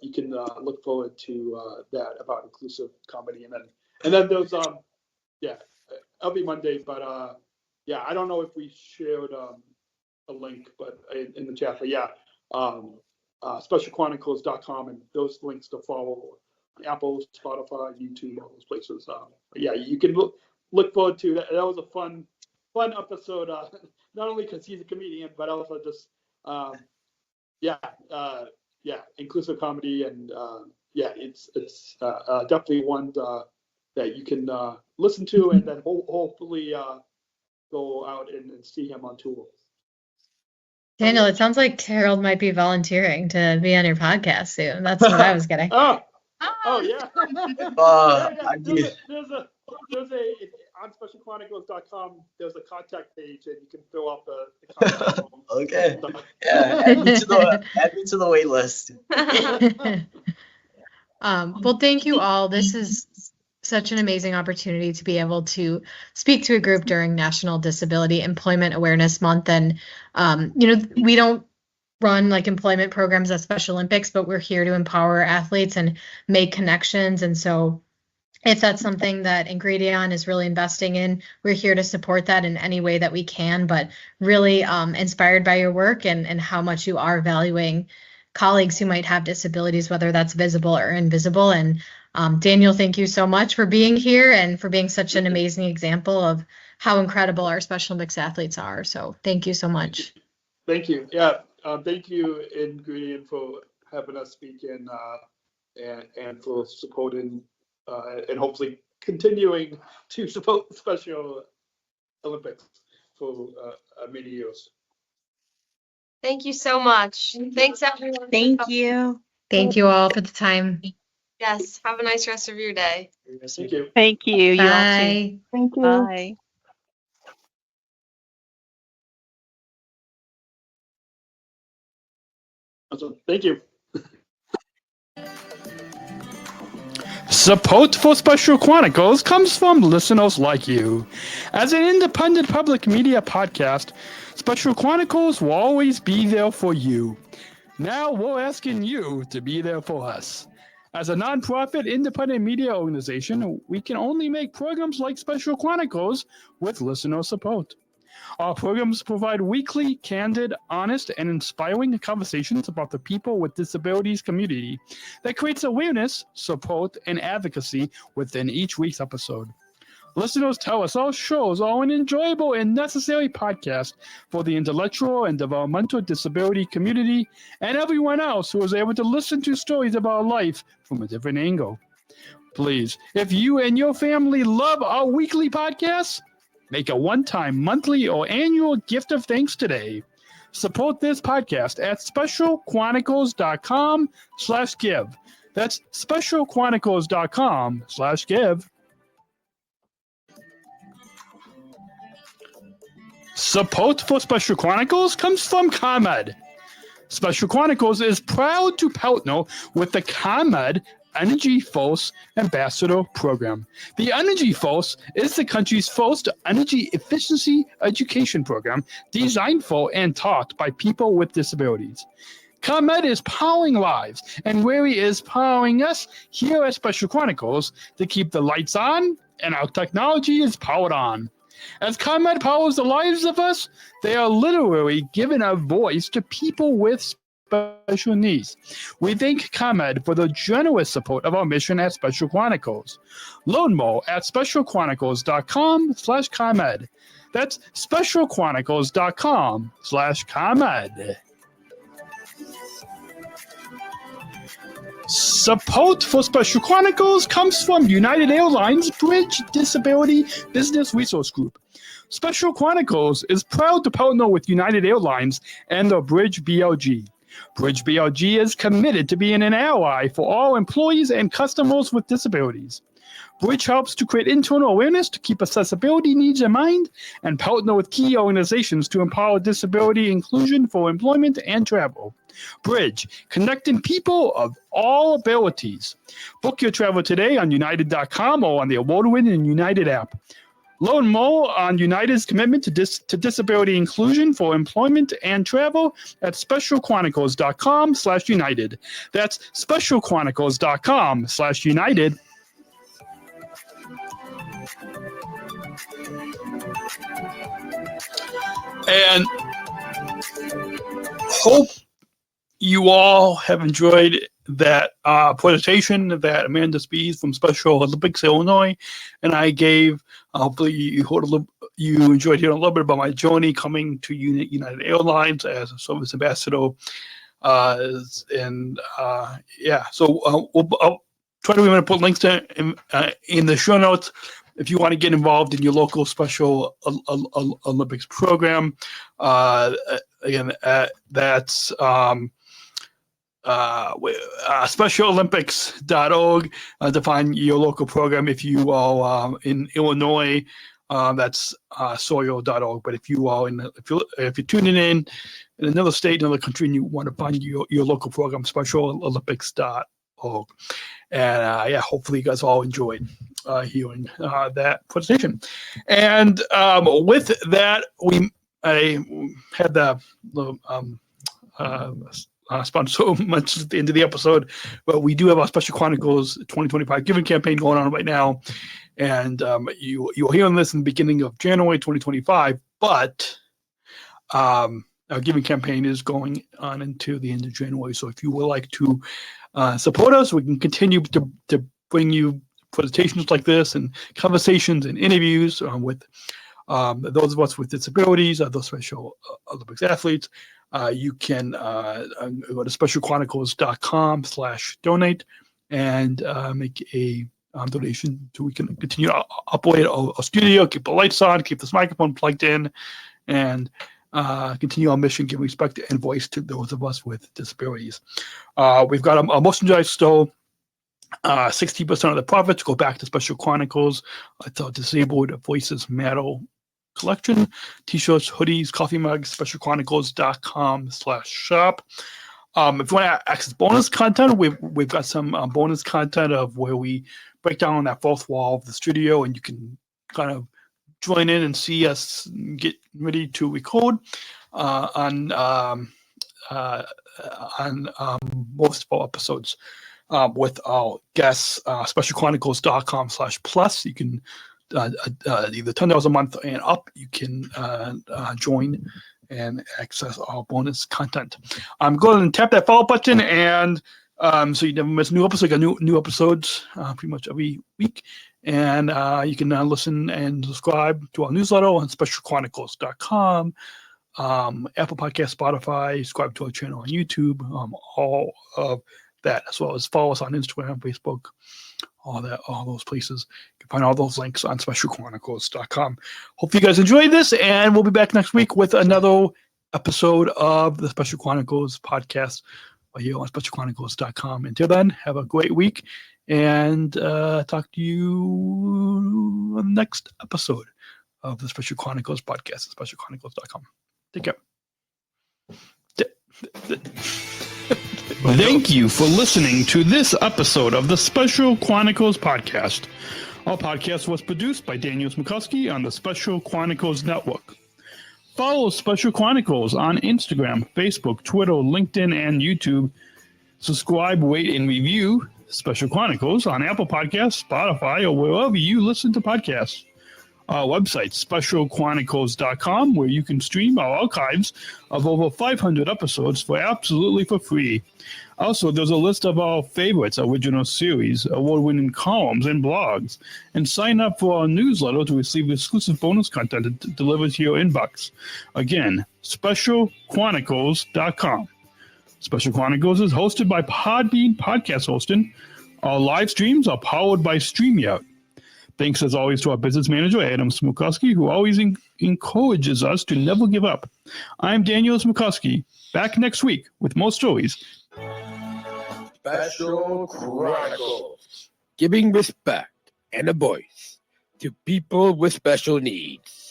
Speaker 10: you can look forward to that about inclusive comedy, and then there's every Monday, but yeah, I don't know if we shared a link, but in the chat, but yeah, specialchronicles.com, and those links to follow Apple, Spotify, YouTube, all those places. But yeah, you can look forward to that. That was a fun episode, not only because he's a comedian, but also just inclusive comedy, and yeah, it's definitely one that you can listen to, and then hopefully go out and see him on tour.
Speaker 4: Daniel, it sounds like Harold might be volunteering to be on your podcast soon. That's what I was getting.
Speaker 10: Oh yeah. There's a on specialchronicles.com. There's a contact page, and you can fill out the contact form.
Speaker 13: Okay. Yeah, add me to the wait list.
Speaker 4: Well, thank you all. This is such an amazing opportunity to be able to speak to a group during National Disability Employment Awareness Month. And, we don't run like employment programs at Special Olympics, but we're here to empower athletes and make connections. And so if that's something that Ingredion is really investing in, we're here to support that in any way that we can, but really inspired by your work and how much you are valuing colleagues who might have disabilities, whether that's visible or invisible. And Daniel, thank you so much for being here and for being such an amazing example of how incredible our Special Olympics athletes are. So thank you so much.
Speaker 10: Thank you. Yeah. Thank you, Ingredion, for having us speak and for supporting and hopefully continuing to support Special Olympics for many years.
Speaker 9: Thank you so much. Thanks, everyone.
Speaker 12: Thank you.
Speaker 4: Thank you all for the time.
Speaker 9: Yes. Have a nice rest of your day.
Speaker 10: Thank you.
Speaker 11: Thank you. You all
Speaker 4: Bye.
Speaker 11: too. Thank you. Bye.
Speaker 10: Awesome. Thank you.
Speaker 3: Support for Special Chronicles comes from listeners like you. As an independent public media podcast, Special Chronicles will always be there for you. Now we're asking you to be there for us. As a nonprofit independent media organization, we can only make programs like Special Chronicles with listener support. Our programs provide weekly, candid, honest, and inspiring conversations about the people with disabilities community that creates awareness, support, and advocacy within each week's episode. Listeners tell us our shows are an enjoyable and necessary podcast for the intellectual and developmental disability community and everyone else who is able to listen to stories about life from a different angle. Please, if you and your family love our weekly podcasts, make a one-time, monthly, or annual gift of thanks today. Support this podcast at specialchronicles.com/give. That's specialchronicles.com/give. Support for Special Chronicles comes from ComEd. Special Chronicles is proud to partner with the ComEd Energy Force Ambassador Program. The Energy Force is the country's first energy efficiency education program designed for and taught by people with disabilities. ComEd is powering lives, and Wary is powering us here at Special Chronicles to keep the lights on and our technology is powered on. As ComEd powers the lives of us, they are literally giving a voice to people with special needs. We thank ComEd for the generous support of our mission at Special Chronicles. Learn more at specialchronicles.com/ComEd. That's specialchronicles.com/ComEd. Support for Special Chronicles comes from United Airlines Bridge Disability Business Resource Group. Special Chronicles is proud to partner with United Airlines and the Bridge BLG. Bridge BLG is committed to being an ally for all employees and customers with disabilities. Bridge helps to create internal awareness to keep accessibility needs in mind and partner with key organizations to empower disability inclusion for employment and travel. Bridge, connecting people of all abilities. Book your travel today on United.com or on the award-winning United app. Learn more on United's commitment to disability inclusion for employment and travel at specialchronicles.com/United. That's specialchronicles.com/United. And hope you all have enjoyed that presentation that Amanda Spies from Special Olympics Illinois and I gave. Hopefully you enjoyed hearing a little bit about my journey coming to United Airlines as a service ambassador. So I'll try to remember to put links to in the show notes if you want to get involved in your local Special Olympics program. That's specialolympics.org to find your local program. If you are in Illinois, that's soil.org. But if you are if you're tuning in another state, another country, and you want to find your local program, specialolympics.org. And hopefully you guys all enjoyed hearing that presentation. And with that, I had the sponsor so much at the end of the episode, but we do have our Special Chronicles 2025 giving campaign going on right now, and you'll hear on this in the beginning of January 2025, but our giving campaign is going on into the end of January. So if you would like to support us, we can continue to bring you presentations like this and conversations and interviews with those of us with disabilities, those Special Olympics athletes. You can go to specialchronicles.com/donate and make a donation so we can continue to operate a studio, keep the lights on, keep this microphone plugged in, and continue our mission, giving respect and voice to those of us with disabilities. We've got a merchandise store. 60% of the profits go back to Special Chronicles. It's our Disabled Voices Matter collection, t-shirts, hoodies, coffee mugs, specialchronicles.com/shop. If you want to access bonus content, we've got some bonus content of where we break down that fourth wall of the studio, and you can kind of join in and see us get ready to record on most of our episodes with our guests. Specialchronicles.com/plus. You can either $10 a month and up, you can join and access our bonus content. Go ahead and tap that follow button, and so you never miss a new episode. Got new episodes pretty much every week, and you can listen and subscribe to our newsletter on specialchronicles.com, Apple Podcast, Spotify, subscribe to our channel on YouTube, all of that, as well as follow us on Instagram, Facebook, all those places. You can find all those links on specialchronicles.com. Hope you guys enjoyed this, and we'll be back next week with another episode of the Special Chronicles podcast right here on specialchronicles.com. Until then, have a great week, and talk to you on the next episode of the Special Chronicles podcast at specialchronicles.com. Take care. Thank you for listening to this episode of the Special Chronicles podcast. Our podcast was produced by Daniel Smrokowski on the Special Chronicles Network. Follow Special Chronicles on Instagram, Facebook, Twitter, LinkedIn, and YouTube. Subscribe, rate, and review Special Chronicles on Apple Podcasts, Spotify, or wherever you listen to podcasts. Our website, specialchronicles.com, where you can stream our archives of over 500 episodes absolutely for free. Also, there's a list of our favorites, original series, award-winning columns, and blogs. And sign up for our newsletter to receive exclusive bonus content delivered to your inbox. Again, specialchronicles.com. Special Chronicles is hosted by Podbean Podcast Hosting. Our live streams are powered by StreamYard. Thanks, as always, to our business manager, Adam Smrokowski, who always encourages us to never give up. I'm Daniel Smrokowski, back next week with more stories.
Speaker 1: Special Chronicles, giving respect and a voice to people with special needs.